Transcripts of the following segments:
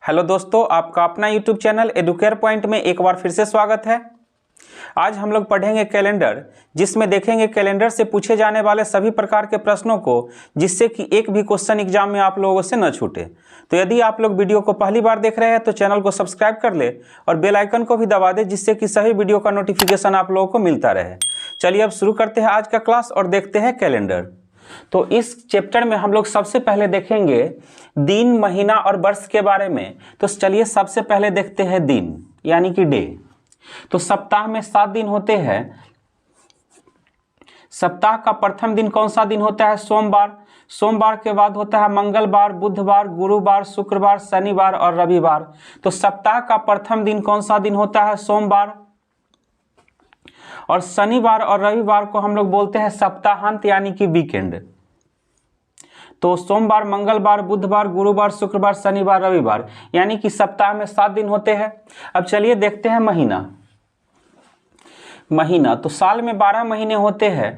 Hello दोस्तों, आपका अपना यूट्यूब चैनल एडुकेयर पॉइंट में एक बार फिर से स्वागत है। आज हम लोग पढ़ेंगे कैलेंडर, जिसमें देखेंगे कैलेंडर से पूछे जाने वाले सभी प्रकार के प्रश्नों को, जिससे कि एक भी क्वेश्चन एग्जाम में आप लोगों से न छूटे। तो यदि आप लोग वीडियो को पहली बार देख रहे हैं तो चैनल को सब्सक्राइब कर ले और बेल आइकन को भी दबा दे, जिससे कि सभी वीडियो का नोटिफिकेशन आप लोगों को मिलता रहे। चलिए अब शुरू करते हैं आज का क्लास और देखते हैं कैलेंडर। तो इस चैप्टर में हम लोग सबसे पहले देखेंगे दिन, महीना और वर्ष के बारे में। तो चलिए सबसे पहले देखते हैं दिन यानी कि डे। तो सप्ताह में 7 दिन होते हैं। सप्ताह का प्रथम दिन कौन सा दिन होता है? सोमवार। सोमवार के बाद होता है मंगलवार, बुधवार, गुरुवार, शुक्रवार, शनिवार और रविवार। तो सप्ताह का प्रथम दिन कौन सा दिन होता है? सोमवार। और शनिवार और रविवार को हम लोग बोलते हैं सप्ताहांत यानी कि वीकेंड। तो सोमवार, मंगलवार, बुधवार, गुरुवार, शुक्रवार, शनिवार, रविवार यानी कि सप्ताह में 7 दिन होते हैं। अब चलिए देखते हैं महीना। महीना तो साल में 12 महीने होते हैं।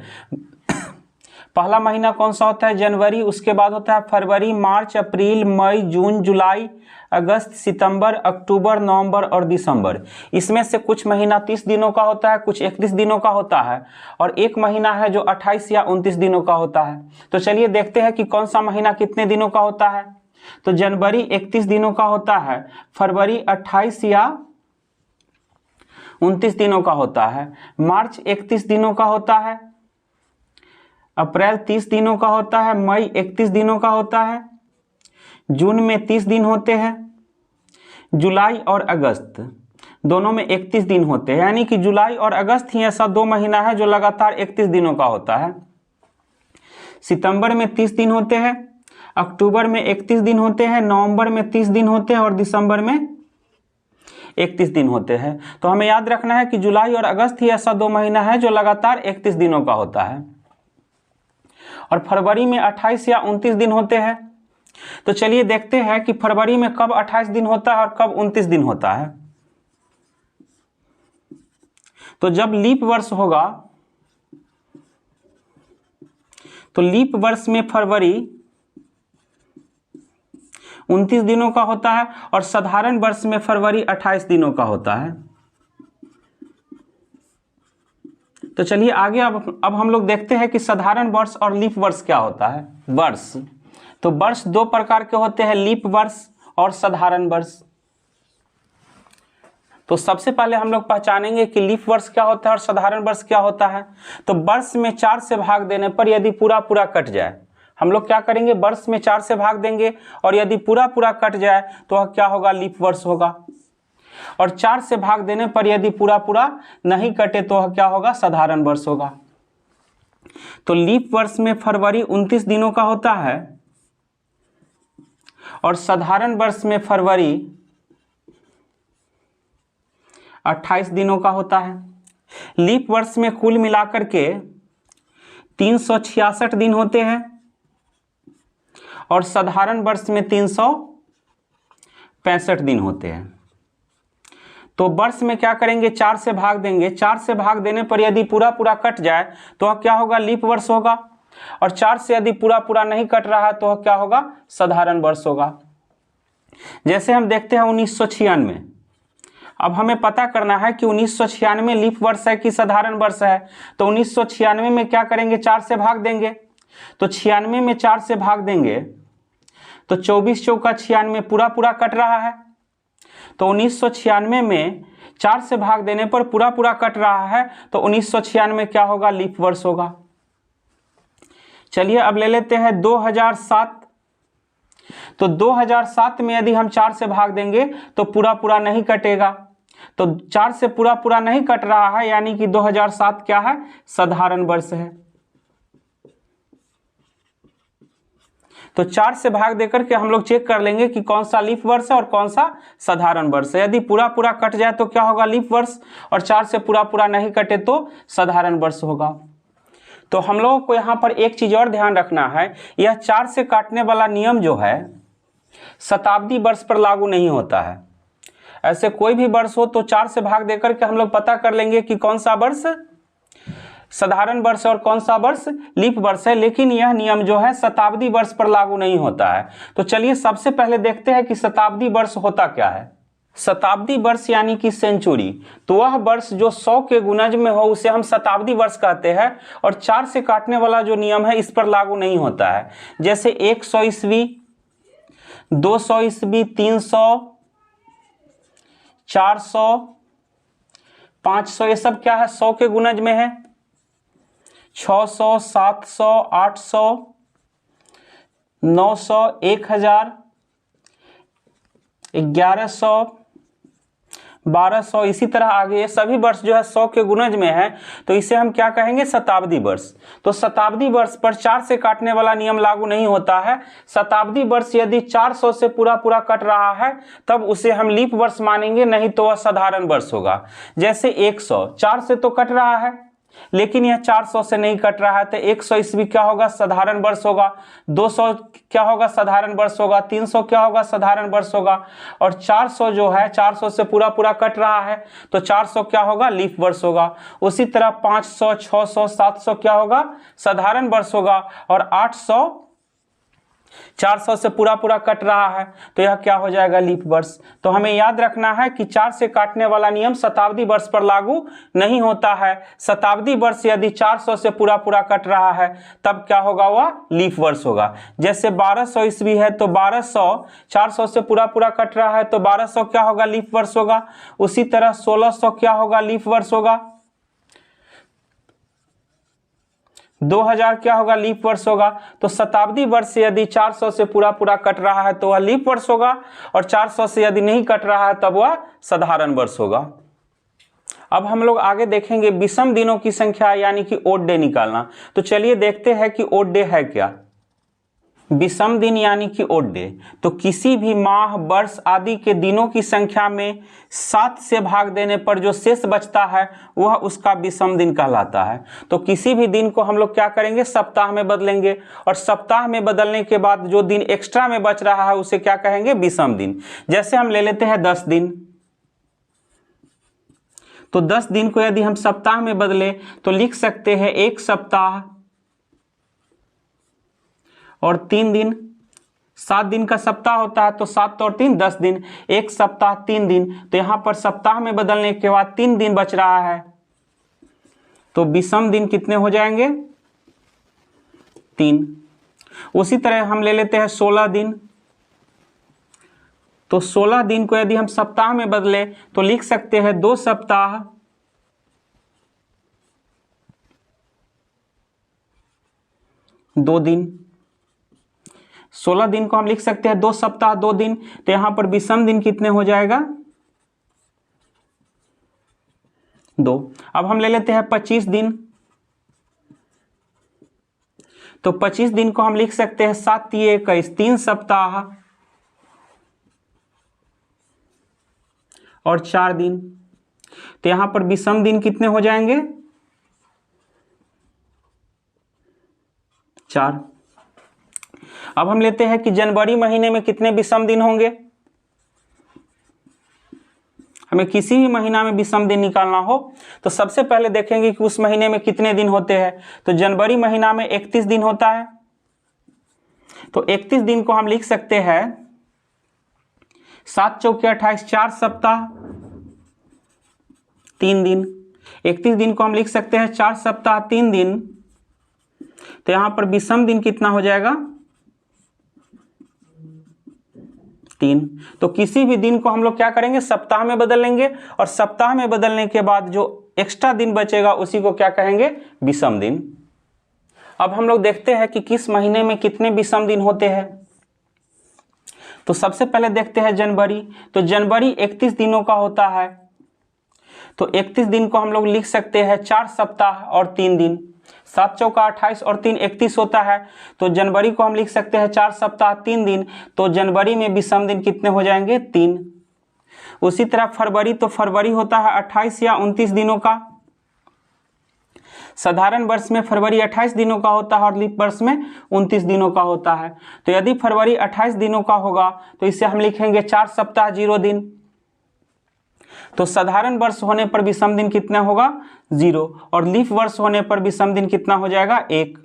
पहला महीना कौन सा होता है? जनवरी। उसके बाद होता है फरवरी, मार्च, अप्रैल, मई, जून, जुलाई, अगस्त, सितंबर, अक्टूबर, नवंबर और दिसंबर। इसमें से कुछ महीना 30 दिनों का होता है, कुछ 31 दिनों का होता है और एक महीना है जो 28 या 29 दिनों का होता है। तो चलिए देखते हैं कि कौन सा महीना कितने दिनों का होता है। तो जनवरी 31 दिनों का होता है, फरवरी 28 या 29 दिनों का होता है, मार्च 31 दिनों का होता है, अप्रैल 30 दिनों का होता है, मई 31 दिनों का होता है, जून में 30 दिन होते हैं, जुलाई और अगस्त दोनों में 31 दिन होते हैं। यानी कि जुलाई और अगस्त ही ऐसा 2 महीना है जो लगातार 31 दिनों का होता है। सितंबर में 30 दिन होते हैं, अक्टूबर में 31 दिन होते हैं, नवंबर में 30 दिन होते हैं और दिसंबर में 31 दिन होते हैं। तो हमें याद रखना है कि जुलाई और अगस्त ही ऐसा 2 महीना है जो लगातार 31 दिनों का होता है। और फरवरी में 28 या 29 दिन होते हैं। तो चलिए देखते हैं कि फरवरी में कब 28 दिन होता है और कब 29 दिन होता है। तो जब लीप वर्ष होगा तो लीप वर्ष में फरवरी 29 दिनों का होता है और साधारण वर्ष में फरवरी 28 दिनों का होता है। तो चलिए आगे अब हम लोग देखते हैं कि साधारण वर्ष और लीप वर्ष क्या होता है। वर्ष तो वर्ष 2 प्रकार के होते हैं, लीप वर्ष और साधारण वर्ष। तो सबसे पहले हम लोग पहचानेंगे कि लीप वर्ष क्या होता है और साधारण वर्ष क्या होता है। तो वर्ष में 4 से भाग देने पर यदि पूरा पूरा कट जाए, हम लोग क्या करेंगे? वर्ष में 4 से भाग देंगे और यदि पूरा पूरा कट जाए तो वह क्या होगा? लीप वर्ष होगा। और 4 से भाग देने पर यदि पूरा पूरा नहीं कटे तो वह क्या होगा? साधारण वर्ष होगा। तो लीप वर्ष में फरवरी 29 दिनों का होता है और साधारण वर्ष में फरवरी 28 दिनों का होता है। लीप वर्ष में कुल मिलाकर के 366 दिन होते हैं और साधारण वर्ष में 365 दिन होते हैं। तो वर्ष में क्या करेंगे? 4 से भाग देंगे। 4 से भाग देने पर यदि पूरा पूरा कट जाए तो वह क्या होगा? लीप वर्ष होगा। और 4 से यदि पूरा पूरा नहीं कट रहा है तो वह क्या होगा? साधारण वर्ष होगा। जैसे हम देखते हैं 1996। अब हमें पता करना है कि 1996 लीप वर्ष है कि साधारण वर्ष है। तो 1996 में क्या करेंगे? 4 से भाग देंगे। तो 96 में 4 से भाग देंगे तो 24 चौका 96 पूरा पूरा कट रहा है। तो 1996 में 4 से भाग देने पर पूरा पूरा कट रहा है। तो 1996 में क्या होगा? लीप वर्ष होगा। चलिए अब ले लेते हैं 2007। तो 2007 में यदि हम 4 से भाग देंगे तो पूरा पूरा नहीं कटेगा। तो 4 से पूरा पूरा नहीं कट रहा है, यानी कि 2007 क्या है? साधारण वर्ष है। तो 4 से भाग देकर के हम लोग चेक कर लेंगे कि कौन सा लीप वर्ष है और कौन सा साधारण वर्ष है। यदि पूरा पूरा कट जाए तो क्या होगा? लीप वर्ष। और 4 से पूरा पूरा नहीं कटे तो साधारण वर्ष होगा। तो हम लोगों को यहाँ पर एक चीज और ध्यान रखना है, यह 4 से काटने वाला नियम जो है शताब्दी वर्ष पर लागू नहीं होता है। ऐसे कोई भी वर्ष हो तो 4 से भाग देकर के हम लोग पता कर लेंगे कि कौन सा वर्ष साधारण वर्ष और कौन सा वर्ष, लीप वर्ष है। लेकिन यह नियम जो है शताब्दी वर्ष पर लागू नहीं होता है। तो चलिए सबसे पहले देखते हैं कि शताब्दी वर्ष होता क्या है। शताब्दी वर्ष यानी कि सेंचुरी, तो वह वर्ष जो 100 के गुणज में हो उसे हम शताब्दी वर्ष कहते हैं। और 4 से काटने वाला जो नियम है इस पर लागू नहीं होता है। जैसे 100 ईस्वी, 200 ईस्वी, 300, 400, 500, ये सब क्या है, 100 के गुणज में है। 600, 700, 800, 900, 1000, 1100, 1200, इसी तरह आगे ये सभी वर्ष जो है 100 के गुणज में है। तो इसे हम क्या कहेंगे, शताब्दी वर्ष। तो शताब्दी वर्ष पर 4 से काटने वाला नियम लागू नहीं होता है। शताब्दी वर्ष यदि 400 से पूरा पूरा कट रहा है तब उसे हम लीप वर्ष मानेंगे, नहीं तो वह साधारण वर्ष होगा। जैसे 100 4 से तो कट रहा है लेकिन यह 400 से नहीं कट रहा है, तो 100 ईस्वी क्या होगा, साधारण वर्ष होगा। 200 क्या होगा, साधारण वर्ष होगा। 300 क्या होगा, साधारण वर्ष होगा। और 400 जो है 400 से पूरा पूरा कट रहा है तो 400 क्या होगा, लीप वर्ष होगा। उसी तरह 500, 600, 700 क्या होगा, साधारण वर्ष होगा। और 800 400 से पूरा पूरा कट रहा है तो यह क्या हो जाएगा, लीप वर्ष। तो हमें याद रखना है कि 4 से काटने वाला नियम शताब्दी वर्ष पर लागू नहीं होता है। शताब्दी वर्ष यदि 400 से पूरा पूरा कट रहा है तब क्या होगा, वह लीप वर्ष होगा। जैसे 1200 ईस्वी है तो 1200 400 से पूरा पूरा कट रहा है तो 1200 क्या होगा, लीप वर्ष होगा। उसी तरह 1600 क्या होगा, लीप वर्ष होगा। 2000 क्या होगा, लीप वर्ष होगा। तो शताब्दी वर्ष से यदि 400 से पूरा पूरा कट रहा है तो वह लीप वर्ष होगा, और 400 से यदि नहीं कट रहा है तब वह साधारण वर्ष होगा। अब हम लोग आगे देखेंगे विषम दिनों की संख्या यानी कि ओड डे निकालना। तो चलिए देखते हैं कि ओड डे है क्या। विषम दिन यानी कि ओड डे, तो किसी भी माह, वर्ष आदि के दिनों की संख्या में 7 से भाग देने पर जो शेष बचता है वह उसका विषम दिन कहलाता है। तो किसी भी दिन को हम लोग क्या करेंगे, सप्ताह में बदलेंगे, और सप्ताह में बदलने के बाद जो दिन एक्स्ट्रा में बच रहा है उसे क्या कहेंगे, विषम दिन। जैसे हम ले लेते हैं 10 दिन, तो 10 दिन को यदि हम सप्ताह में बदले तो लिख सकते हैं 1 सप्ताह और 3 दिन। 7 दिन का सप्ताह होता है तो 7 और 3 10 दिन, 1 सप्ताह 3 दिन। तो यहां पर सप्ताह में बदलने के बाद 3 दिन बच रहा है तो विषम दिन कितने हो जाएंगे, 3। उसी तरह हम ले लेते हैं 16 दिन, तो 16 दिन को यदि हम सप्ताह में बदले तो लिख सकते हैं 2 सप्ताह 2 दिन। 16 दिन को हम लिख सकते हैं 2 सप्ताह 2 दिन, तो यहां पर विषम दिन कितने हो जाएगा, 2। अब हम ले लेते हैं 25 दिन, तो 25 दिन को हम लिख सकते हैं 7 × 21 3 सप्ताह और 4 दिन। तो यहां पर विषम दिन कितने हो जाएंगे, 4। अब हम लेते हैं कि जनवरी महीने में कितने विषम दिन होंगे। हमें किसी भी महीना में विषम दिन निकालना हो तो सबसे पहले देखेंगे कि उस महीने में कितने दिन होते हैं। तो जनवरी महीना में 31 दिन होता है, तो 31 दिन को हम लिख सकते हैं 7 × 4 = 28 4 सप्ताह 3 दिन। 31 दिन को हम लिख सकते हैं 4 सप्ताह 3 दिन, तो यहां पर विषम दिन कितना हो जाएगा, 3। तो किसी भी दिन को हम लोग क्या करेंगे, सप्ताह में बदल लेंगे, और सप्ताह में बदलने के बाद जो एक्स्ट्रा दिन बचेगा उसी को क्या कहेंगे, विषम दिन। अब हम लोग देखते हैं कि किस महीने में कितने विषम दिन होते हैं। तो सबसे पहले देखते हैं जनवरी, तो जनवरी 31 दिनों का होता है, तो 31 दिन को हम लोग लिख सकते हैं 4 सप्ताह और 3 दिन। 7 × 4 = 28 और 3 31 होता है, तो जनवरी को हम लिख सकते हैं 4 सप्ताह 3 दिन। तो जनवरी में विषम दिन कितने हो जाएंगे, 3। उसी तरह फरवरी, तो फरवरी होता है 28 या 29 दिनों का। साधारण वर्ष में फरवरी 28 दिनों का होता है और लीप वर्ष में 29 दिनों का होता है। तो यदि फरवरी 28 दिनों का होगा तो इसे हम लिखेंगे 4 सप्ताह 0 दिन। तो साधारण वर्ष होने पर विषम दिन कितना होगा 0, और लीप वर्ष होने पर विषम दिन कितना हो जाएगा 1।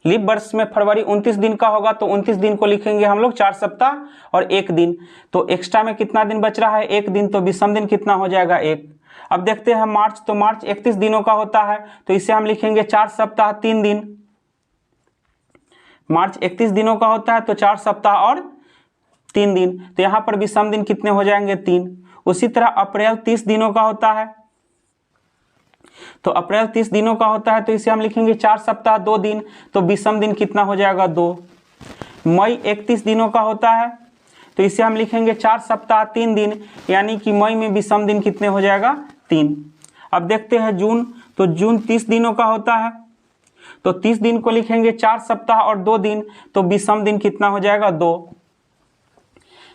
लीप वर्ष में फरवरी 29 दिन का होगा तो 29 दिन को लिखेंगे हम लोग 4 सप्ताह और 1 दिन, तो एक्स्ट्रा में कितना दिन बच रहा है 1 दिन, तो विषम दिन कितना हो जाएगा 1। अब देखते हैं मार्च, तो मार्च 31 दिनों का होता है तो इसे हम लिखेंगे 4 सप्ताह 3 दिन। मार्च 31 दिनों का होता है तो 4 सप्ताह और 3 दिन, तो यहाँ पर विषम दिन कितने हो जाएंगे 3। उसी तरह अप्रैल 30 दिनों का होता है, तो अप्रैल 30 दिनों का होता है तो इसे हम लिखेंगे 4 सप्ताह 2 दिन, तो विषम दिन कितना हो जाएगा 2। मई 31 दिनों का होता है तो इसे हम लिखेंगे 4 सप्ताह 3 दिन, यानी कि मई में विषम दिन कितने हो जाएगा 3। अब देखते हैं जून, तो जून 30 दिनों का होता है तो 30 दिन को लिखेंगे 4 सप्ताह और 2 दिन, तो विषम दिन कितना हो जाएगा 2।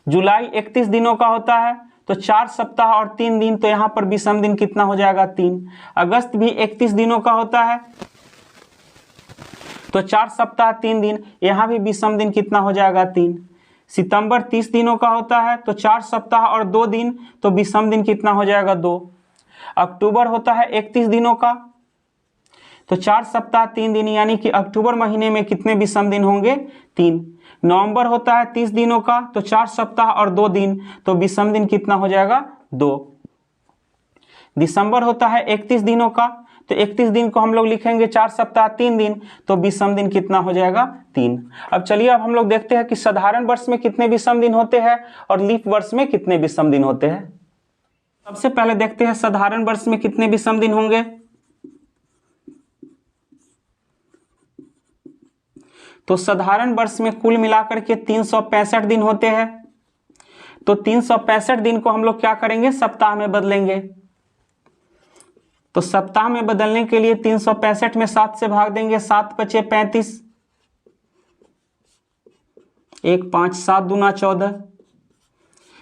जुलाई 31 दिनों का होता है तो 4 सप्ताह और 3 दिन, तो यहाँ पर विषम दिन कितना हो जाएगा 3। अगस्त भी 31 दिनों का होता है तो 4 सप्ताह 3 दिन, यहाँ भी विषम दिन कितना हो जाएगा 3। सितंबर 30 दिनों का होता है तो 4 सप्ताह और 2 दिन, तो विषम दिन कितना हो जाएगा 2। अक्टूबर होता है 31 दिनों का तो 4 सप्ताह 3 दिन, यानी कि अक्टूबर महीने में कितने विषम दिन होंगे 3। नवंबर होता है 30 दिनों का तो 4 सप्ताह और 2 दिन, तो विषम दिन कितना हो जाएगा 2। दिसंबर होता है 31 दिनों का तो 31 दिन को हम लोग लिखेंगे 4 सप्ताह 3 दिन, तो विषम दिन कितना हो जाएगा 3। अब चलिए अब हम लोग देखते हैं कि साधारण वर्ष में कितने विषम दिन होते हैं और लीप वर्ष में कितने विषम दिन होते हैं। सबसे पहले देखते हैं साधारण वर्ष में कितने विषम दिन होंगे। तो साधारण वर्ष में कुल मिलाकर के 365 दिन होते हैं, तो 365 दिन को हम लोग क्या करेंगे सप्ताह में बदलेंगे। तो सप्ताह में बदलने के लिए 365 में 7 से भाग देंगे, 7 पचे 35, 1 5 7 दूना 14,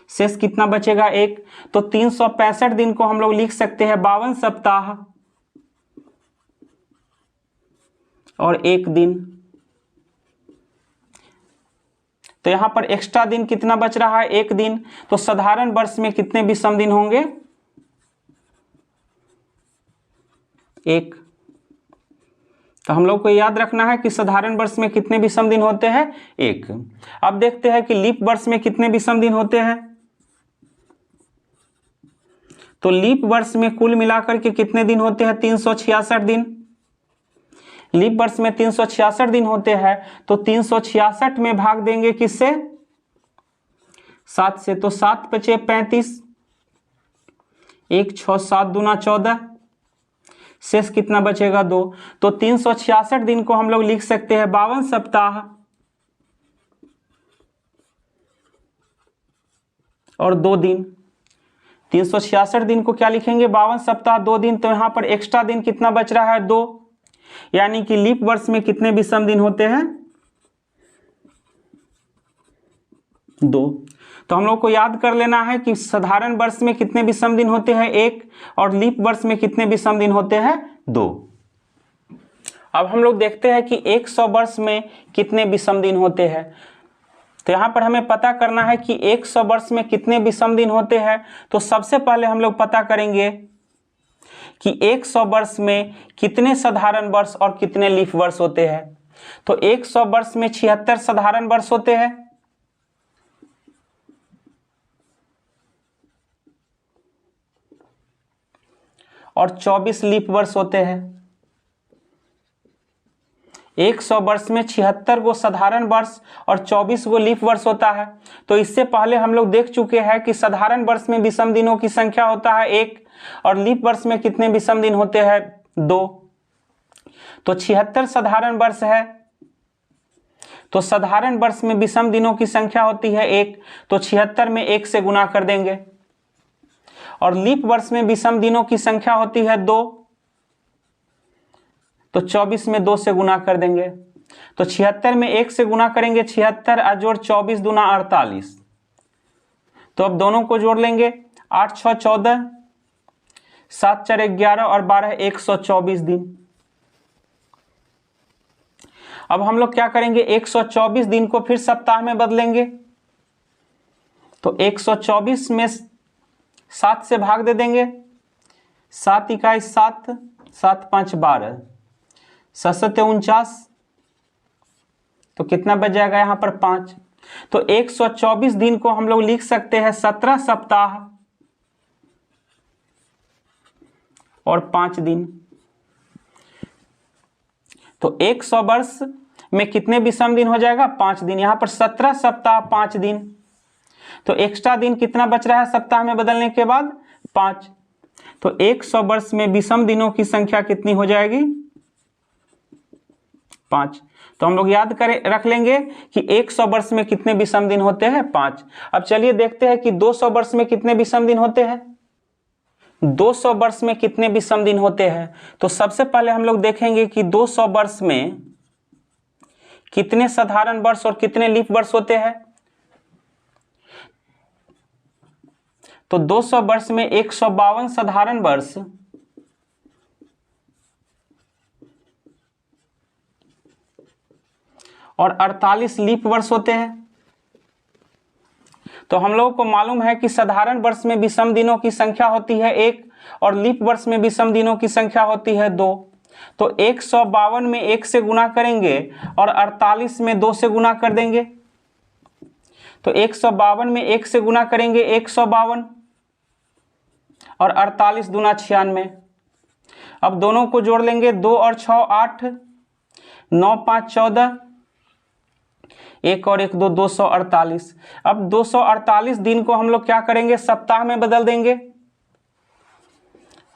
शेष कितना बचेगा 1। तो 365 दिन को हम लोग लिख सकते हैं 52 सप्ताह और 1 दिन। तो यहां पर एक्स्ट्रा दिन कितना बच रहा है 1 दिन। तो साधारण वर्ष में कितने विषम दिन होंगे 1। तो हम लोग को याद रखना है कि साधारण वर्ष में कितने विषम दिन होते हैं 1। अब देखते हैं कि लीप वर्ष में कितने विषम दिन होते हैं। तो लीप वर्ष में कुल मिलाकर के कितने दिन होते हैं 366 दिन। लीप वर्ष में 366 दिन होते हैं, तो 366 में भाग देंगे किससे 7 से, तो 7 पचे 35, 1 6 7 दूना 14, शेष कितना बचेगा 2। तो 366 दिन को हम लोग लिख सकते हैं 52 सप्ताह और 2 दिन। 366 दिन को क्या लिखेंगे 52 सप्ताह 2 दिन, तो यहां पर एक्स्ट्रा दिन कितना बच रहा है 2, यानी कि लीप वर्ष में कितने विषम दिन होते हैं 2। तो हम लोग को याद कर लेना है कि साधारण वर्ष में कितने विषम दिन होते हैं 1 और लीप वर्ष में कितने विषम दिन होते हैं 2। अब हम लोग देखते हैं कि 100 वर्ष में कितने विषम दिन होते हैं। तो यहां पर हमें पता करना है कि 100 वर्ष में कितने विषम दिन होते हैं। तो सबसे पहले हम लोग पता करेंगे कि 100 वर्ष में कितने साधारण वर्ष और कितने लीप वर्ष होते हैं। तो 100 वर्ष में 76 साधारण वर्ष होते हैं और 24 लीप वर्ष होते हैं। 100 वर्ष में 76 गो साधारण वर्ष और 24 गो लीप वर्ष होता है। तो इससे पहले हम लोग देख चुके हैं कि साधारण वर्ष में विषम दिनों की संख्या होता है 1 और लीप वर्ष में कितने विषम दिन होते हैं 2। तो 76 साधारण वर्ष है, तो साधारण वर्ष में विषम दिनों की संख्या होती है 1, तो 76 में 1 से गुना कर देंगे। और लीप वर्ष में विषम दिनों की संख्या होती है 2, तो 24 में 2 से गुना कर देंगे। तो 76 में 1 से गुना करेंगे, 76 अजोड़ 24 दूना 48। तो अब दोनों को जोड़ लेंगे, 8 6 14, 7 4 11 और 12 124 दिन। अब हम लोग क्या करेंगे 124 दिन को फिर सप्ताह में बदलेंगे। तो 124 में 7 से भाग दे देंगे, 7 इकाई 7, 7 5 12, 7 7 49, तो कितना बच जाएगा यहाँ पर 5। तो 124 दिन को हम लोग लिख सकते हैं 17 सप्ताह और 5 दिन। तो 100 वर्ष में कितने विषम दिन हो जाएगा? 5 दिन। यहाँ पर 17 सप्ताह 5 दिन, तो एक्स्ट्रा दिन कितना बच रहा है सप्ताह में बदलने के बाद? 5। तो 100 वर्ष में विषम दिनों की संख्या कितनी हो जाएगी? 5। तो हम लोग याद करें, रख लेंगे कि 100 वर्ष में कितने विषम दिन होते हैं? 5। अब चलिए देखते हैं कि 200 वर्ष में कितने विषम दिन होते हैं। 200 वर्ष में कितने विषम दिन होते हैं? तो सबसे पहले हम लोग देखेंगे कि 200 वर्ष में कितने साधारण वर्ष और कितने लीप वर्ष होते हैं। तो 200 वर्ष में 152 साधारण वर्ष और 48 लीप वर्ष होते हैं। तो हम लोगों को मालूम है कि साधारण वर्ष में विषम दिनों की संख्या होती है 1 और लीप वर्ष में विषम दिनों की संख्या होती है 2। तो 152 में 1 से गुना करेंगे और 48 में 2 से गुना कर देंगे। तो 152 में 1 से गुना करेंगे 152 और 48 दूना 96। अब दोनों को जोड़ लेंगे, 2 और 6 8, 9 5 14, 1 और 1 2, 248। अब 248 दिन को हम लोग क्या करेंगे? सप्ताह में बदल देंगे।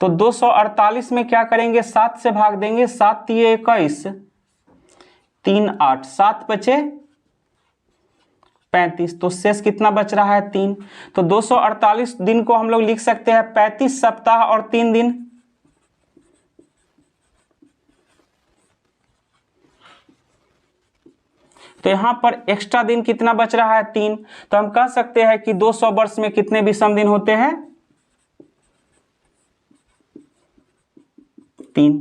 तो 248 में क्या करेंगे? 7 से भाग देंगे, 7 3 21, 3 8, 7 बचे 35, तो शेष कितना बच रहा है? 3। तो 248 दिन को हम लोग लिख सकते हैं 35 सप्ताह और 3 दिन। तो यहां पर एक्स्ट्रा दिन कितना बच रहा है? 3। तो हम कह सकते हैं कि 200 वर्ष में कितने विषम दिन होते हैं? 3।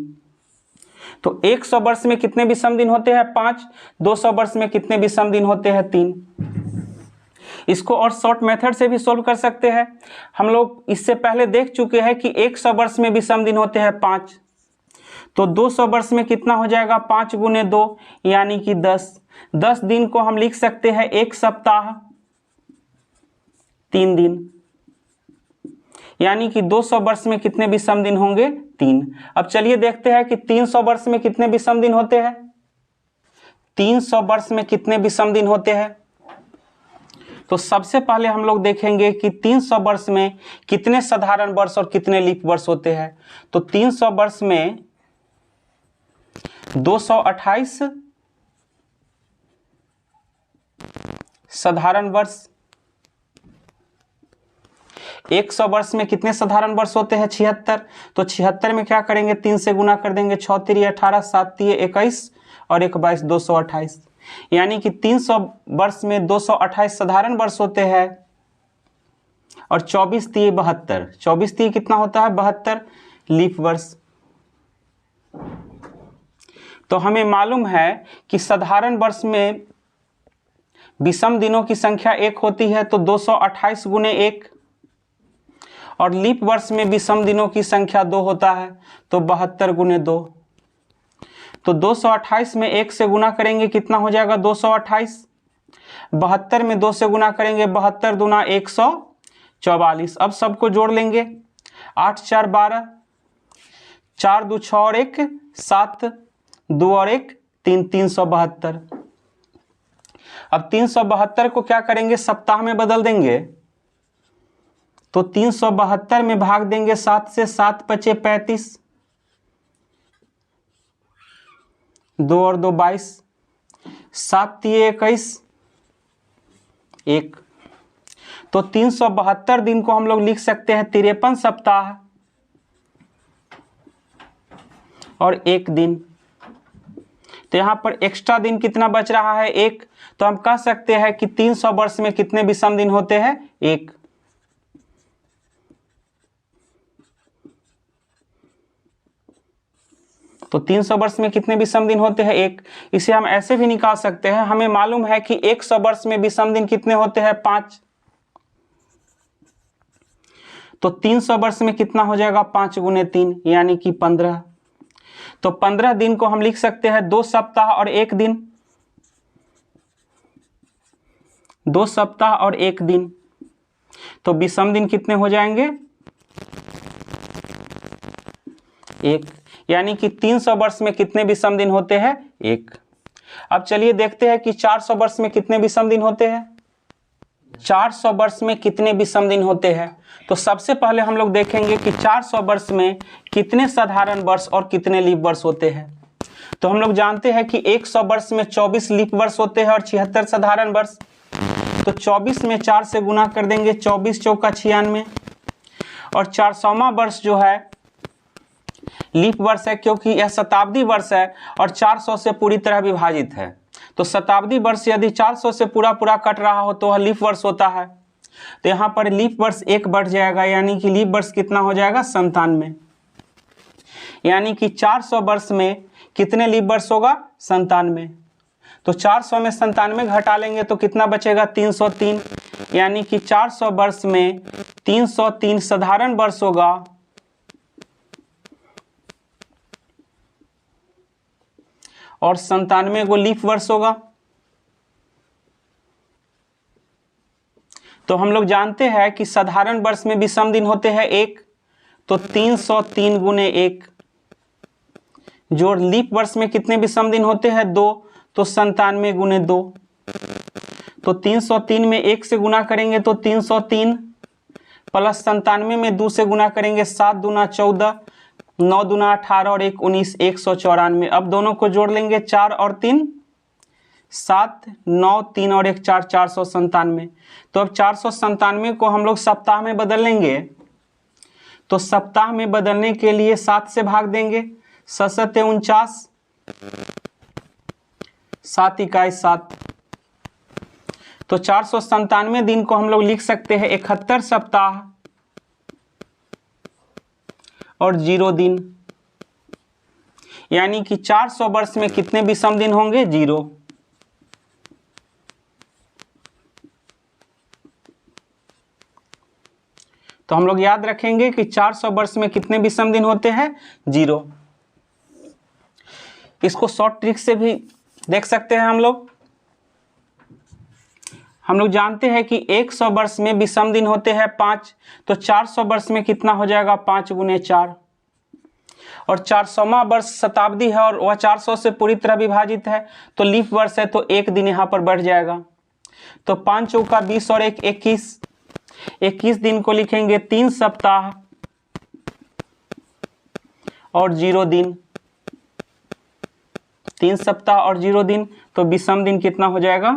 तो 100 वर्ष में कितने विषम दिन होते हैं? 5। 200 वर्ष में कितने विषम दिन होते हैं? 3। इसको और शॉर्ट मेथड से भी सोल्व कर सकते हैं। हम लोग इससे पहले देख चुके हैं कि 100 वर्ष में विषम दिन होते हैं 5। तो 200 वर्ष में कितना हो जाएगा? 5 गुने 2 यानी कि 10। 10 दिन को हम लिख सकते हैं 1 सप्ताह 3 दिन, यानी कि 200 वर्ष में कितने विषम दिन होंगे? 3। अब चलिए देखते हैं कि 300 वर्ष में कितने विषम दिन होते हैं। 300 वर्ष में कितने विषम दिन होते हैं? तो सबसे पहले हम लोग देखेंगे कि 300 वर्ष में कितने साधारण वर्ष और कितने लीप वर्ष होते हैं। तो 300 वर्ष में 228 साधारण वर्ष। 100 वर्ष में कितने साधारण वर्ष होते हैं? 76। तो 76 में क्या करेंगे? 3 से गुना कर देंगे, 6 3 18, 7 3 21 और 1 22, 228। यानी कि 300 वर्ष में 228 साधारण वर्ष होते हैं और 24 3 72, 24 3 कितना होता है? 72 लीप वर्ष। तो हमें मालूम है कि साधारण वर्ष में विषम दिनों की संख्या 1 होती है, तो 228 गुने 1, और लीप वर्ष में विषम दिनों की संख्या 2 होता है, तो 72 गुने 2। तो 228 में 1 से गुना करेंगे, कितना हो जाएगा? 228। 72 में 2 से गुना करेंगे, 72 दूना 144। अब सबको जोड़ लेंगे, 8 4 12, 4 2 6 और 1 7, 2 और 1 3, 372। अब 372 को क्या करेंगे? सप्ताह में बदल देंगे। तो 372 में भाग देंगे 7 से, 7 बचे 35, 2 और 2 22, 7 3 21, 1। तो 372 दिन को हम लोग लिख सकते हैं 53 सप्ताह और 1 दिन। तो यहाँ पर एक्स्ट्रा दिन कितना बच रहा है? 1। तो हम कह सकते हैं कि 300 वर्ष में कितने विषम दिन होते हैं? 1। तो 300 वर्ष में कितने विषम दिन होते हैं? 1। इसे हम ऐसे भी निकाल सकते हैं, हमें मालूम है कि 100 वर्ष में विषम दिन कितने होते हैं? 5। तो 300 वर्ष में कितना हो जाएगा 5 गुने 3 यानी कि 15। तो 15 दिन को हम लिख सकते हैं 2 सप्ताह और 1 दिन, 2 सप्ताह और 1 दिन। तो विषम दिन कितने हो जाएंगे 1, यानी कि 300 वर्ष में कितने विषम दिन होते हैं 1। अब चलिए देखते हैं कि 400 वर्ष में कितने विषम दिन होते हैं। 400 वर्ष में कितने विषम दिन होते हैं, तो सबसे पहले हम लोग देखेंगे कि 400 वर्ष में कितने साधारण वर्ष और कितने लीप वर्ष होते हैं। तो हम लोग जानते हैं कि 100 वर्ष में 24 लीप वर्ष होते हैं और 76 साधारण वर्ष। तो 24 में 4 से गुना कर देंगे, 24 चौका 96, और 400वां वर्ष जो है लीप वर्ष है, क्योंकि यह शताब्दी वर्ष है और 400 से पूरी तरह विभाजित है। तो शताब्दी वर्ष यदि 400 से पूरा पूरा कट रहा हो तो वह लीप वर्ष होता है। तो यहाँ पर लीप वर्ष 1 बढ़ जाएगा, यानी कि लीप वर्ष कितना हो जाएगा 97। यानी कि 400 वर्ष में कितने लीप वर्ष होगा 97। तो 400 में 97 घटा लेंगे तो कितना बचेगा 303, यानी कि 400 वर्ष में 303 साधारण वर्ष होगा और 97 को लीप वर्ष होगा। तो हम लोग जानते हैं कि साधारण वर्ष में विषम दिन होते हैं 1, तो 303 गुने 1, जो लीप वर्ष में कितने विषम दिन होते हैं 2, तो 97 गुने 2। तो 303 में 1 से गुना करेंगे तो 303 प्लस 97 में 2 से गुना करेंगे 7 दूना 14, 9 दूना 18 और 1 19, 194। अब दोनों को जोड़ लेंगे, 4 और 3 7, 9 3 और 1 4, 497। तो अब 497 को हम लोग सप्ताह में बदल लेंगे। तो सप्ताह में बदलने के लिए 7 से भाग देंगे, 7 49, 7 21 7। तो 497 दिन को हम लोग लिख सकते हैं 71 सप्ताह और 0 दिन, यानी कि 400 वर्ष में कितने विषम दिन होंगे 0। तो हम लोग याद रखेंगे कि 400 वर्ष में कितने विषम दिन होते हैं 0। इसको शॉर्ट ट्रिक से भी देख सकते हैं हम लोग जानते हैं कि 100 वर्ष में विषम दिन होते हैं 5, तो 400 वर्ष में कितना हो जाएगा 5 गुने 4, और 400वां वर्ष शताब्दी है और वह 400 से पूरी तरह विभाजित है, तो लीप वर्ष है तो 1 दिन यहाँ पर बढ़ जाएगा। तो 5 चौका 20 और 1 21, 21 दिन को लिखेंगे 3 सप्ताह और 0 दिन, 3 सप्ताह और 0 दिन। तो विषम दिन कितना हो जाएगा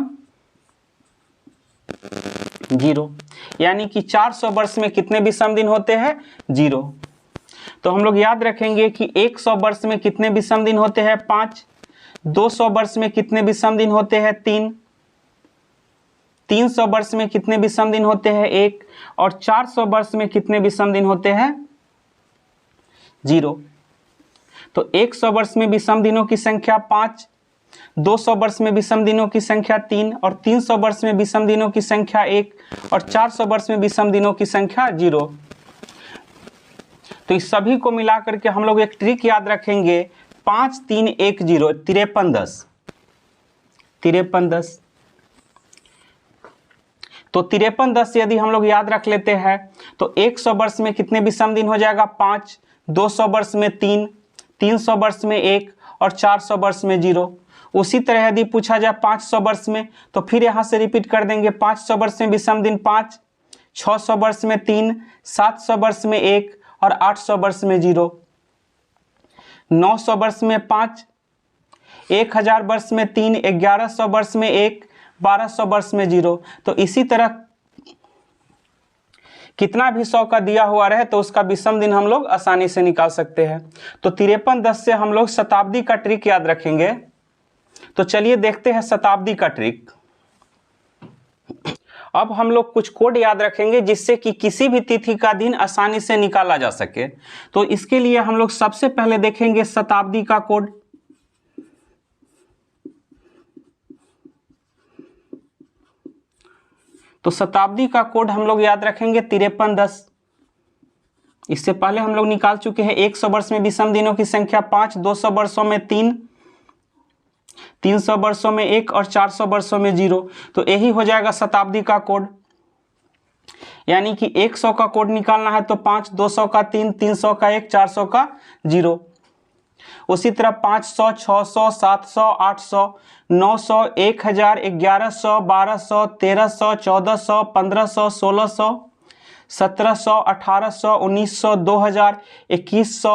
0, यानी कि 400 वर्ष में कितने विषम दिन होते हैं 0। तो हम लोग याद रखेंगे कि 100 वर्ष में कितने विषम दिन होते हैं 5, 200 वर्ष में कितने विषम दिन होते हैं 3, 300 वर्ष में कितने विषम दिन होते हैं 1, और 400 वर्ष में कितने विषम दिन होते हैं 0। तो 100 वर्ष में विषम दिनों की संख्या 5, 200 वर्ष में विषम दिनों की संख्या 3, और 300 वर्ष में विषम दिनों की संख्या 1, और 400 वर्ष में विषम दिनों की संख्या 0। तो इस सभी को मिलाकर के हम लोग एक ट्रिक याद रखेंगे, 5 3 1 0 53 10, 53 10। तो 53 10 यदि हम लोग याद रख लेते हैं तो 100 वर्ष में कितने विषम दिन हो जाएगा 5, 200 वर्ष में 3, 300 वर्ष में 1, और 400 वर्ष में 0। उसी तरह यदि पूछा जाए 500 वर्ष में, तो फिर यहाँ से रिपीट कर देंगे, 500 वर्ष में विषम दिन 5, 600 वर्ष में 3, 700 वर्ष में 1, और 800 वर्ष में 0, 900 वर्ष में 5, 1000 वर्ष में 3, 1100 वर्ष में 1, 1200 वर्ष में 0। तो इसी तरह कितना भी 100 का दिया हुआ रहे तो उसका विषम दिन हम लोग आसानी से निकाल सकते हैं। तो 53 10 से हम लोग शताब्दी का ट्रिक याद रखेंगे। तो चलिए देखते हैं शताब्दी का ट्रिक। अब हम लोग कुछ कोड याद रखेंगे जिससे कि किसी भी तिथि का दिन आसानी से निकाला जा सके। तो इसके लिए हम लोग सबसे पहले देखेंगे शताब्दी का कोड। तो शताब्दी का कोड हम लोग याद रखेंगे 53 10। इससे पहले हम लोग निकाल चुके हैं 100 वर्ष में विषम दिनों की संख्या 5, 200 वर्षों में 3, 300 वर्षों में 1 और 400 वर्षों में 0। तो यही हो जाएगा शताब्दी का कोड। यानी कि 100 का कोड निकालना है तो 5, 200 का 3, 300 का 1, 400 का 0। उसी तरह 500, 600, 700, 800, 900, 1000, 1100, 1200, 1300, 1400, 1500, 1600, 1700, 1800, 1900, 2000, 2100,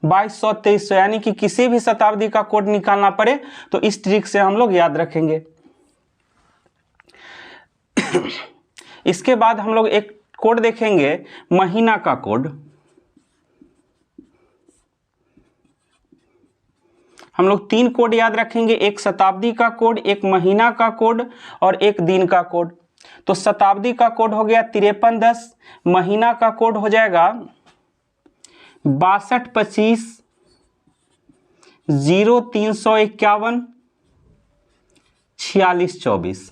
2200, 2300। यानी कि किसी भी शताब्दी का कोड निकालना पड़े तो इस ट्रिक से हम लोग याद रखेंगे। इसके बाद हम लोग एक कोड देखेंगे महीना का कोड। हम लोग 3 कोड याद रखेंगे, एक शताब्दी का कोड, एक महीना का कोड और एक दिन का कोड। तो शताब्दी का कोड हो गया 5310, महीना का कोड हो जाएगा 6225 0351 4624।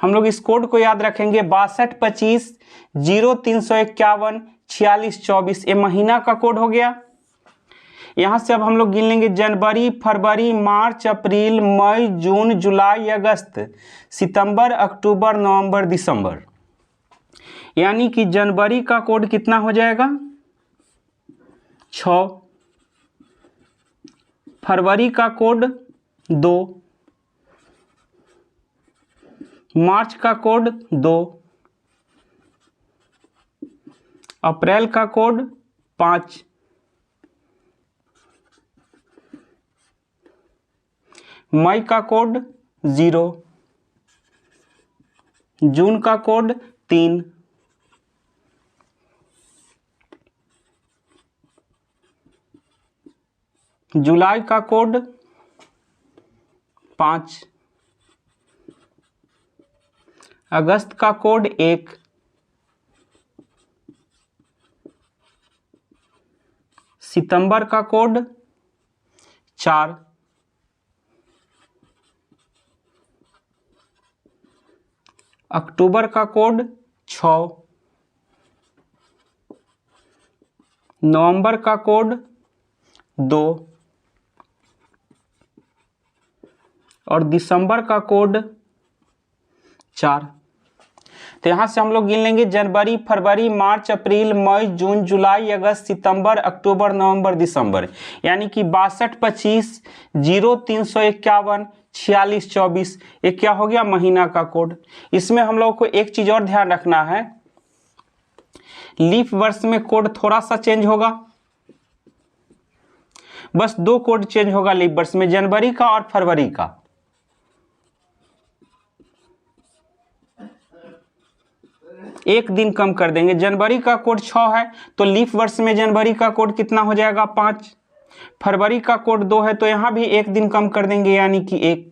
हम लोग इस कोड को याद रखेंगे 6225 0351 4624। ये महीना का कोड हो गया। यहाँ से अब हम लोग गिन लेंगे जनवरी, फरवरी, मार्च, अप्रैल, मई, जून, जुलाई, अगस्त, सितंबर, अक्टूबर, नवंबर, दिसंबर। यानी कि जनवरी का कोड कितना हो जाएगा 6, फरवरी का कोड 2, मार्च का कोड 2, अप्रैल का कोड 5, मई का कोड 0, जून का कोड 3, जुलाई का कोड 5, अगस्त का कोड 1, सितंबर का कोड 4, अक्टूबर का कोड 6, नवंबर का कोड 2 और दिसंबर का कोड 4। तो यहाँ से हम लोग गिन लेंगे जनवरी, फरवरी, मार्च, अप्रैल, मई, जून, जुलाई, अगस्त, सितंबर, अक्टूबर, नवंबर, दिसंबर। यानी कि 6225 0351 4624। ये क्या हो गया महीना का कोड। इसमें हम लोग को एक चीज और ध्यान रखना है, लीप वर्ष में कोड थोड़ा सा चेंज होगा। बस 2 कोड चेंज होगा लीप वर्ष में, जनवरी का और फरवरी का। एक दिन कम कर देंगे। जनवरी का कोड 6 है तो लीप वर्ष में जनवरी का कोड कितना हो जाएगा 5, फरवरी का कोड 2 है तो यहां भी एक दिन कम कर देंगे यानी कि 1।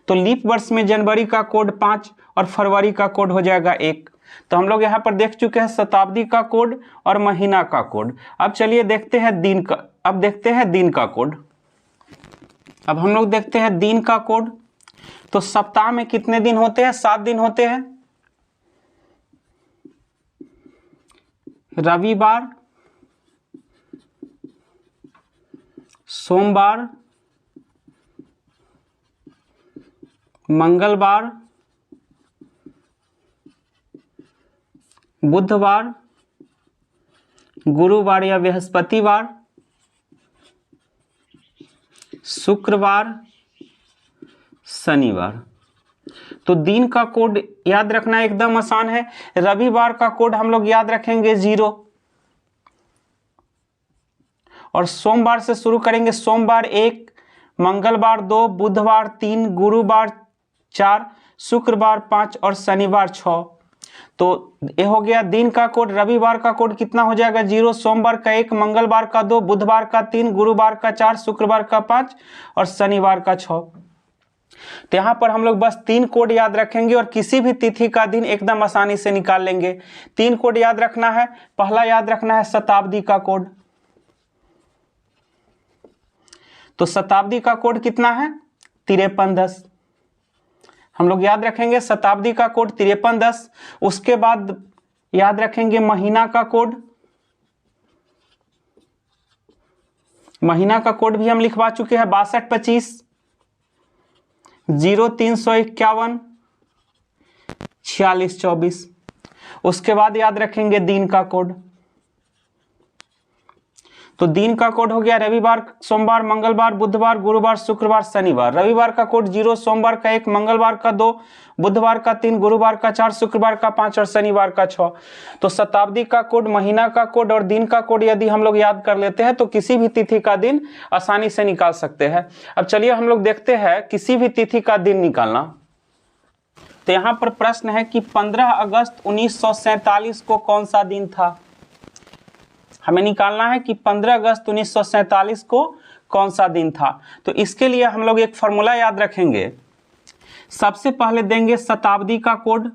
तो लीप वर्ष में जनवरी का कोड 5 और फरवरी का कोड हो जाएगा 1। तो हम लोग यहाँ पर देख चुके हैं शताब्दी का कोड और महीना का कोड। अब चलिए देखते हैं दिन का। अब देखते हैं दिन का कोड। अब हम लोग देखते हैं दिन का कोड। तो सप्ताह में कितने दिन होते हैं 7 दिन होते हैं। रविवार, सोमवार, मंगलवार, बुधवार, गुरुवार या बृहस्पतिवार, शुक्रवार, शनिवार। तो दिन का कोड याद रखना एकदम आसान है। रविवार का कोड हम लोग याद रखेंगे 0 और सोमवार से शुरू करेंगे। सोमवार 1, मंगलवार 2, बुधवार 3, गुरुवार 4, शुक्रवार 5 और शनिवार 6। तो ये हो गया दिन का कोड। रविवार का कोड कितना हो जाएगा 0, सोमवार का 1, मंगलवार का 2, बुधवार का 3, गुरुवार का 4, शुक्रवार का 5 और शनिवार का 6। तो यहां पर हम लोग बस 3 कोड याद रखेंगे और किसी भी तिथि का दिन एकदम आसानी से निकाल लेंगे। 3 कोड याद रखना है। पहला याद रखना है शताब्दी का कोड। तो शताब्दी का कोड कितना है 5310। हम लोग याद रखेंगे शताब्दी का कोड 5310। उसके बाद याद रखेंगे महीना का कोड, महीना का कोड भी हम लिखवा चुके हैं 6225 0351 4624। उसके बाद याद रखेंगे दिन का कोड, तो दिन का कोड हो गया रविवार, सोमवार, मंगलवार, बुधवार, गुरुवार, शुक्रवार, शनिवार। रविवार का कोड 0, सोमवार का 1, मंगलवार का 2, बुधवार का 3, गुरुवार का 4, शुक्रवार का 5 और शनिवार का 6। तो शताब्दी का कोड, महीना का कोड और दिन का कोड यदि हम लोग याद कर लेते हैं तो किसी भी तिथि का दिन आसानी से निकाल सकते हैं। अब चलिए हम लोग देखते हैं किसी भी तिथि का दिन निकालना। तो यहाँ पर प्रश्न है कि 15 अगस्त 1947 को कौन सा दिन था। हमें निकालना है कि 15 अगस्त 1947 को कौन सा दिन था। तो इसके लिए हम लोग एक फॉर्मूला याद रखेंगे। सबसे पहले देंगे शताब्दी का कोड,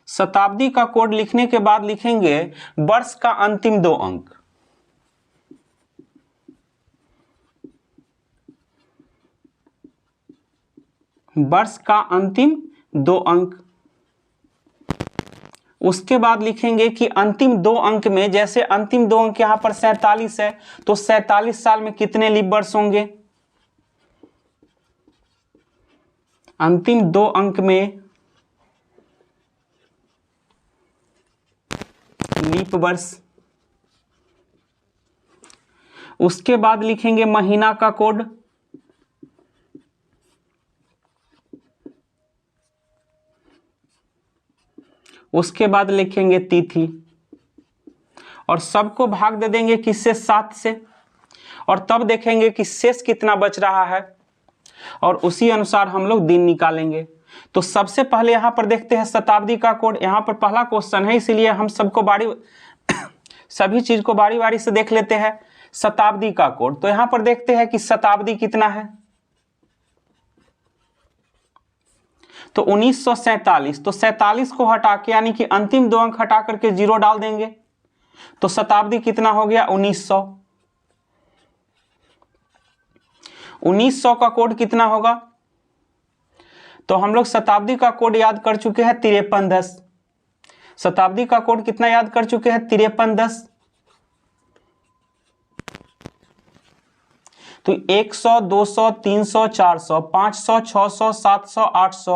शताब्दी का कोड लिखने के बाद लिखेंगे वर्ष का अंतिम 2 अंक। वर्ष का अंतिम 2 अंक। उसके बाद लिखेंगे कि अंतिम 2 अंक में, जैसे अंतिम 2 अंक यहां पर 47 है, तो 47 साल में कितने लीप वर्ष होंगे। अंतिम 2 अंक में लीप वर्ष। उसके बाद लिखेंगे महीना का कोड, उसके बाद लिखेंगे तिथि और सबको भाग दे देंगे किससे, 7 से, और तब देखेंगे कि शेष कितना बच रहा है और उसी अनुसार हम लोग दिन निकालेंगे। तो सबसे पहले यहां पर देखते हैं शताब्दी का कोड। यहां पर पहला क्वेश्चन है इसलिए हम सबको सभी चीज को बारी बारी से देख लेते हैं। शताब्दी का कोड, तो यहां पर देखते हैं कि शताब्दी कितना है, तो 1947। तो 47 को हटा के यानी कि अंतिम 2 अंक हटा करके 0 डाल देंगे तो शताब्दी कितना हो गया 1900। 1900 का कोड कितना होगा, तो हम लोग शताब्दी का कोड याद कर चुके हैं 5310। शताब्दी का कोड कितना याद कर चुके हैं 5310। तो 100, 200, 300, 400, 500, 600, 700, 800,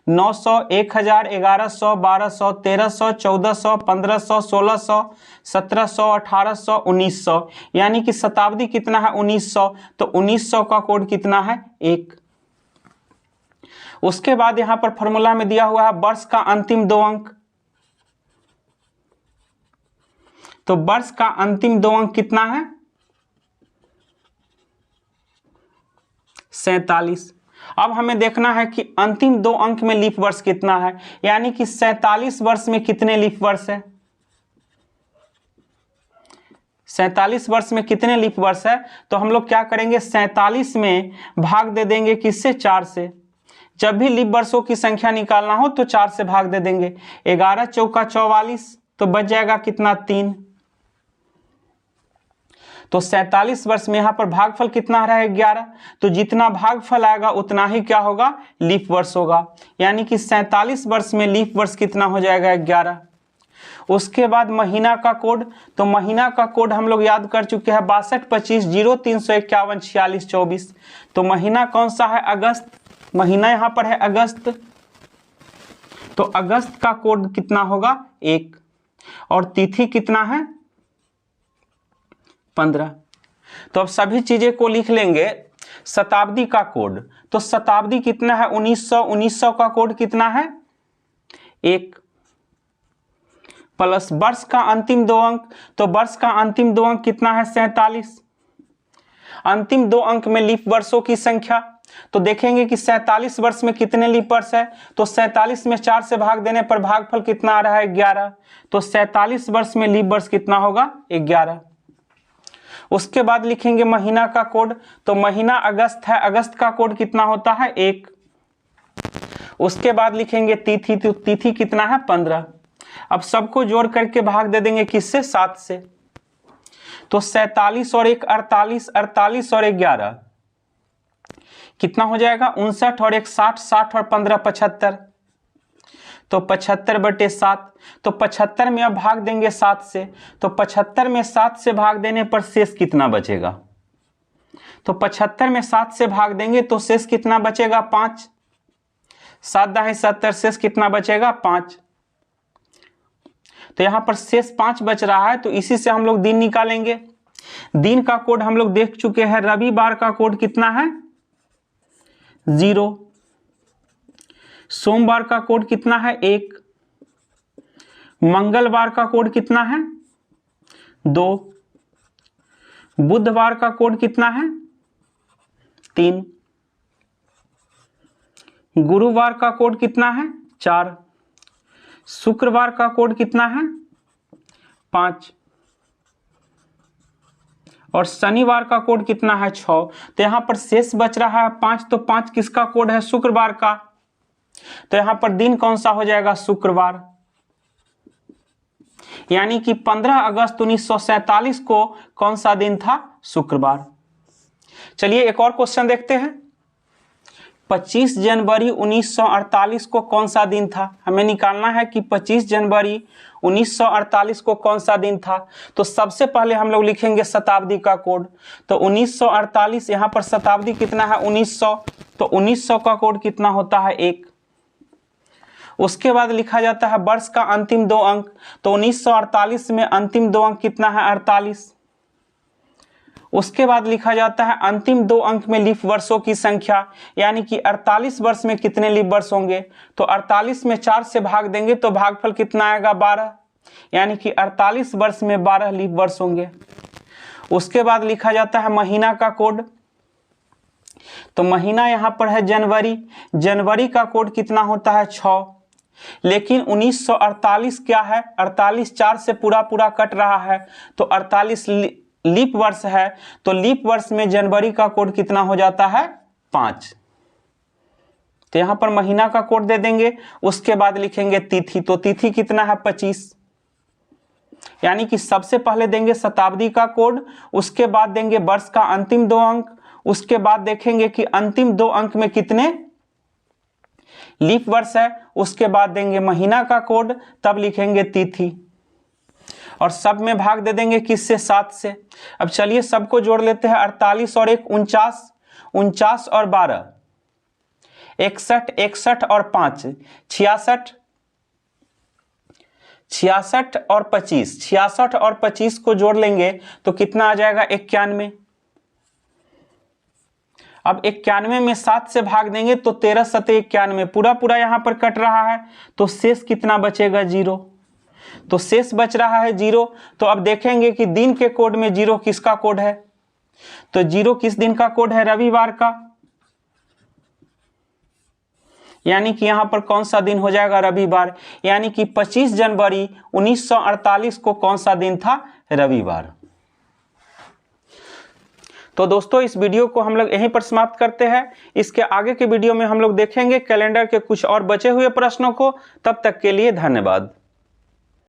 900, 1000, 1100, 1200, 1300, 1400, 1500, 1600, 1700, 1800, 1900, यानी कि शताब्दी कितना है 1900। तो 1900 का कोड कितना है 1। उसके बाद यहां पर फॉर्मूला में दिया हुआ है वर्ष का अंतिम 2 अंक। तो वर्ष का अंतिम 2 अंक कितना है 47। अब हमें देखना है कि अंतिम 2 अंक में लीप वर्ष कितना है, यानी कि 47 वर्ष में कितने लीप वर्ष है। 47 वर्ष में कितने लीप वर्ष है, तो हम लोग क्या करेंगे 47 में भाग दे देंगे किससे, 4 से। जब भी लीप वर्षों की संख्या निकालना हो तो 4 से भाग दे देंगे। 11 चौका 44, तो बच जाएगा कितना 3। तो 47 वर्ष में यहां पर भागफल कितना रहा है 11। तो जितना भागफल आएगा उतना ही क्या होगा लीप वर्ष होगा, यानी कि 47 वर्ष में लीप वर्ष कितना हो जाएगा 11। उसके बाद महीना का कोड, तो महीना का कोड हम लोग याद कर चुके हैं 6225 0351 4624। तो महीना कौन सा है अगस्त, महीना यहां पर है अगस्त। तो अगस्त का कोड कितना होगा 1 और तिथि कितना है 15। तो अब सभी चीजें को लिख लेंगे। शताब्दी का कोड, तो शताब्दी कितना है 1900। 1900 का कोड कितना है 1 प्लस वर्ष का अंतिम 2 अंक। तो वर्ष का अंतिम 2 अंक कितना है 47। अंतिम 2 अंक में लीप वर्षों की संख्या, तो देखेंगे कि 47 वर्ष में कितने लीप वर्ष है, तो 47 में 4 से भाग देने पर भागफल कितना आ रहा है 11। तो 47 वर्ष में लीप वर्ष कितना होगा 11। उसके बाद लिखेंगे महीना का कोड, तो महीना अगस्त है, अगस्त का कोड कितना होता है 1। उसके बाद लिखेंगे तिथि, तो तिथि कितना है 15। अब सबको जोड़ करके भाग दे देंगे किससे 7 से। तो 47 और 1 48, 48 और 11 कितना हो जाएगा 59 और 1 60, 60 और 15 75, तो 75/7। तो 75 में अब भाग देंगे 7 से, तो 75 में 7 से भाग देने पर शेष कितना बचेगा? तो 75 में 7 से भाग देंगे तो शेष कितना बचेगा? 5। 7 दाही 70, शेष कितना बचेगा? 5। तो यहां पर शेष 5 बच रहा है, तो इसी से हम लोग दिन निकालेंगे। दिन का कोड हम लोग देख चुके हैं, रविवार का कोड कितना है? 0। सोमवार का कोड कितना है? 1। मंगलवार का कोड कितना है? 2। बुधवार का कोड कितना है? 3। गुरुवार का कोड कितना है? 4। शुक्रवार का कोड कितना है? 5। और शनिवार का कोड कितना है? 6। तो यहां पर शेष बच रहा है 5, तो 5 किसका कोड है? शुक्रवार का। तो यहां पर दिन कौन सा हो जाएगा? शुक्रवार। यानी कि 15 अगस्त 1947 को कौन सा दिन था? शुक्रवार। चलिए एक और क्वेश्चन देखते हैं। 25 जनवरी 1948 को कौन सा दिन था? हमें निकालना है कि 25 जनवरी 1948 को कौन सा दिन था। तो सबसे पहले हम लोग लिखेंगे शताब्दी का कोड। तो 1948, यहाँ पर शताब्दी कितना है? 1900, तो 1900 का कोड कितना होता है? 1। उसके बाद लिखा जाता है वर्ष का अंतिम 2 अंक। तो 1948 में अंतिम 2 अंक कितना है? 48। उसके बाद लिखा जाता है अंतिम 2 अंक में लीप वर्षों की संख्या, यानी कि 48 वर्ष में कितने लीप वर्ष होंगे? तो 48 में 4 से भाग देंगे तो भागफल कितना आएगा? 12, यानी कि 48 वर्ष में 12 लीप वर्ष होंगे। उसके बाद लिखा जाता है महीना का कोड। तो महीना यहाँ पर है जनवरी। जनवरी का कोड कितना होता है? 6। लेकिन 1948 क्या है? 48 4 से पूरा पूरा कट रहा है, तो 48 लीप वर्ष है, तो लीप वर्ष में जनवरी का कोड कितना हो जाता है? 5। तो यहां पर महीना का कोड दे देंगे। उसके बाद लिखेंगे तिथि। तो तिथि कितना है? 25। यानी कि सबसे पहले देंगे शताब्दी का कोड, उसके बाद देंगे वर्ष का अंतिम 2 अंक, उसके बाद देखेंगे कि अंतिम 2 अंक में कितने लीप वर्ष है, उसके बाद देंगे महीना का कोड, तब लिखेंगे तिथि, और सब में भाग दे देंगे किससे? 7 से। अब चलिए सबको जोड़ लेते हैं। 48 और 1 49, 49 और 12 61, 61 और 5 66, 66 और 25, 66 और 25 को जोड़ लेंगे तो कितना आ जाएगा? 91। अब 91 में 7 से भाग देंगे तो 13 7 91, पूरा पूरा यहां पर कट रहा है, तो शेष कितना बचेगा? 0। तो शेष बच रहा है 0। तो अब देखेंगे कि दिन के कोड में 0 किसका कोड है? तो 0 किस दिन का कोड है? रविवार का। यानी कि यहां पर कौन सा दिन हो जाएगा? रविवार। यानी कि 25 जनवरी 1948 को कौन सा दिन था? रविवार। तो दोस्तों इस वीडियो को हम लोग यहीं पर समाप्त करते हैं। इसके आगे के वीडियो में हम लोग देखेंगे कैलेंडर के कुछ और बचे हुए प्रश्नों को। तब तक के लिए धन्यवाद।